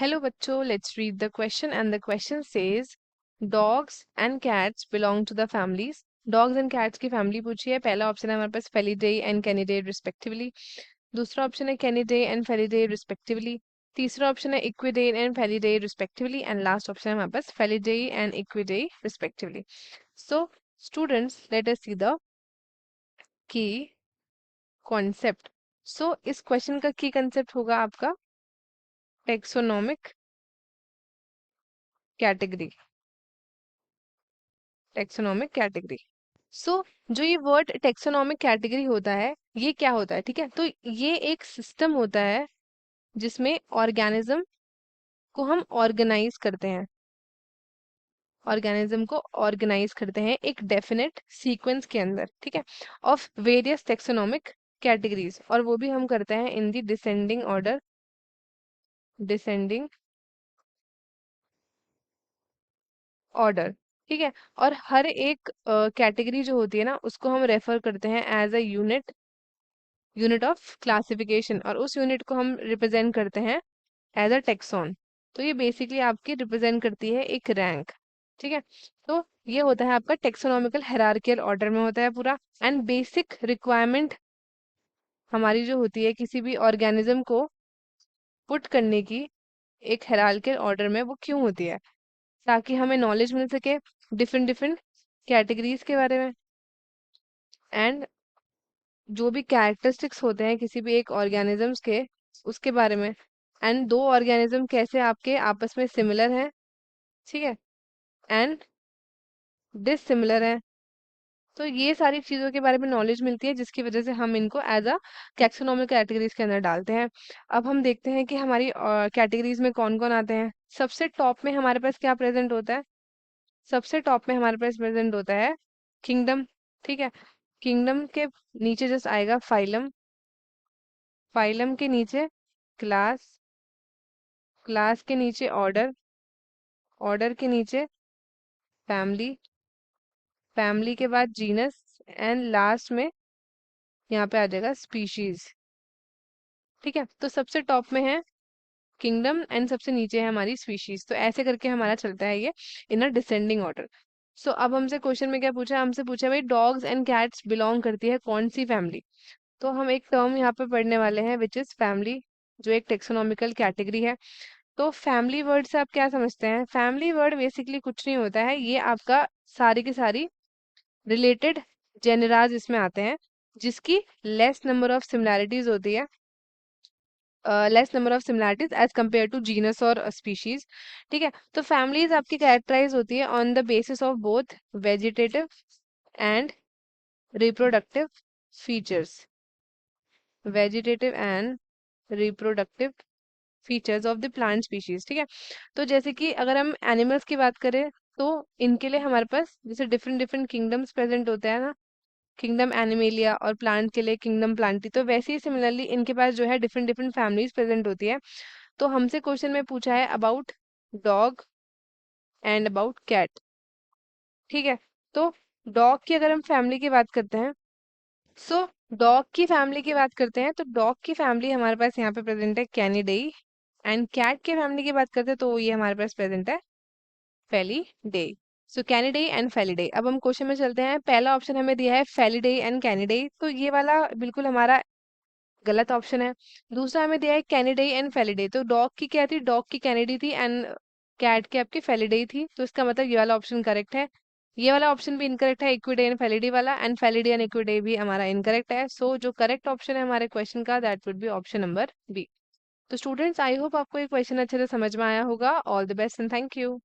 Hello बच्चों, let's read the question and the question says dogs and cats belong to the families. Dogs and cats की family पूछी है। पहला option है हमारे पास Felidae and Canidae respectively. दूसरा option है Canidae and Felidae respectively. तीसरा ऑप्शन है Equidae and Felidae respectively and last option है हमारे पास Felidae and Equidae respectively. So students, let us see the key concept. So इस question का key concept होगा आपका taxonomic category. Taxonomic category. So जो ये वर्ड टेक्सोनोमिक कैटेगरी होता है, ये क्या होता है? ठीक है, तो ये एक सिस्टम होता है जिसमें ऑर्गेनिज्म को हम ऑर्गेनाइज करते हैं। ऑर्गेनिज्म को ऑर्गेनाइज करते हैं एक डेफिनेट सीक्वेंस के अंदर, ठीक है, ऑफ वेरियस टेक्सोनोमिक कैटेगरीज, और वो भी हम करते हैं इन दी डिसेंडिंग ऑर्डर। डिसेंडिंग ऑर्डर, ठीक है। और हर एक कैटेगरी जो होती है ना, उसको हम रेफर करते हैं as a unit of classification, और उस यूनिट को हम रिप्रेजेंट करते हैं एज अ टेक्सॉन। तो ये बेसिकली आपकी रिप्रेजेंट करती है एक रैंक, ठीक है। तो ये होता है आपका टेक्सोनॉमिकल हायरार्कियल ऑर्डर में होता है पूरा। एंड बेसिक रिक्वायरमेंट हमारी जो होती है किसी भी ऑर्गेनिज्म को पुट करने की एक हायरार्कियल ऑर्डर में, वो क्यों होती है? ताकि हमें नॉलेज मिल सके डिफरेंट डिफरेंट कैटेगरीज के बारे में, एंड जो भी कैरेक्टरिस्टिक्स होते हैं किसी भी एक ऑर्गेनिजम्स के, उसके बारे में। एंड दो ऑर्गेनिज्म कैसे आपके आपस में सिमिलर हैं, ठीक है, एंड डिसिमिलर हैं। तो ये सारी चीज़ों के बारे में नॉलेज मिलती है, जिसकी वजह से हम इनको एज अ टैक्सोनॉमिक कैटेगरीज के अंदर डालते हैं। अब हम देखते हैं कि हमारी कैटेगरीज में कौन कौन आते हैं। सबसे टॉप में हमारे पास क्या प्रेजेंट होता है? सबसे टॉप में हमारे पास प्रेजेंट होता है किंगडम, ठीक है। किंगडम के नीचे जस्ट आएगा फाइलम, फाइलम के नीचे क्लास, क्लास के नीचे ऑर्डर, ऑर्डर के नीचे फैमिली, फैमिली के बाद जीनस, एंड लास्ट में यहाँ पे आ जाएगा स्पीशीज, ठीक है। तो सबसे टॉप में है किंगडम एंड सबसे नीचे है हमारी स्पीशीज। तो ऐसे करके हमारा चलता है ये इन अ डिसेंडिंग ऑर्डर। सो अब हमसे क्वेश्चन में क्या पूछा? हमसे पूछा भाई डॉग्स एंड कैट्स बिलोंग करती है कौन सी फैमिली। तो हम एक टर्म यहाँ पे पढ़ने वाले हैं विच इज फैमिली, जो एक टेक्सोनॉमिकल कैटेगरी है। तो फैमिली वर्ड से आप क्या समझते हैं? फैमिली वर्ड बेसिकली कुछ नहीं होता है, ये आपका सारी की सारी रिलेटेड जेनराज इसमें आते हैं, जिसकी लेस नंबर ऑफ सिमिलैरिटीज होती है, less number of similarities as compare to genus और स्पीशीज, ठीक है। तो फैमिलीज आपकी कैरेक्टराइज होती है on the basis of both vegetative and reproductive features, vegetative and reproductive features of the plant species, ठीक है। तो जैसे कि अगर हम एनिमल्स की बात करें, तो इनके लिए हमारे पास जैसे डिफरेंट डिफरेंट किंगडम्स प्रेजेंट होते हैं ना, किंगडम एनिमेलिया, और प्लांट के लिए किंगडम प्लांटी, तो वैसे ही सिमिलरली इनके पास जो है डिफरेंट डिफरेंट फैमिलीज प्रेजेंट होती है। तो हमसे क्वेश्चन में पूछा है about dog and about cat, ठीक है। तो डॉग की अगर हम फैमिली की बात करते हैं, सो डॉग की फैमिली की बात करते हैं, तो डॉग की फैमिली हमारे पास यहाँ पे प्रेजेंट है कैनिडेई। एंड कैट की फैमिली की बात करते हैं तो ये हमारे पास प्रेजेंट है Felidae. So Canidae and Felidae. अब हम क्वेश्चन में चलते हैं। पहला ऑप्शन हमें दिया है फेलिडे एंड कैनिडेई, तो ये वाला बिल्कुल हमारा गलत ऑप्शन है। दूसरा हमें दिया है कैनिडेई एंड फेलिडे, तो डॉग की क्या थी? डॉग की कैनिडी थी, एंड कैट की आपकी फेलिडे थी, तो इसका मतलब ये वाला ऑप्शन करेक्ट है। ये वाला ऑप्शन भी इनकरेक्ट है, इक्विडे एंड फेलिडे वाला, एंड फेलिडे एंड इक्विडे भी हमारा इनकरेक्ट है। सो जो करेक्ट ऑप्शन है हमारे क्वेश्चन का, that would be option number B. तो स्टूडेंट्स, आई होप आपको ये क्वेश्चन अच्छे से समझ में आया होगा। All the best and thank you.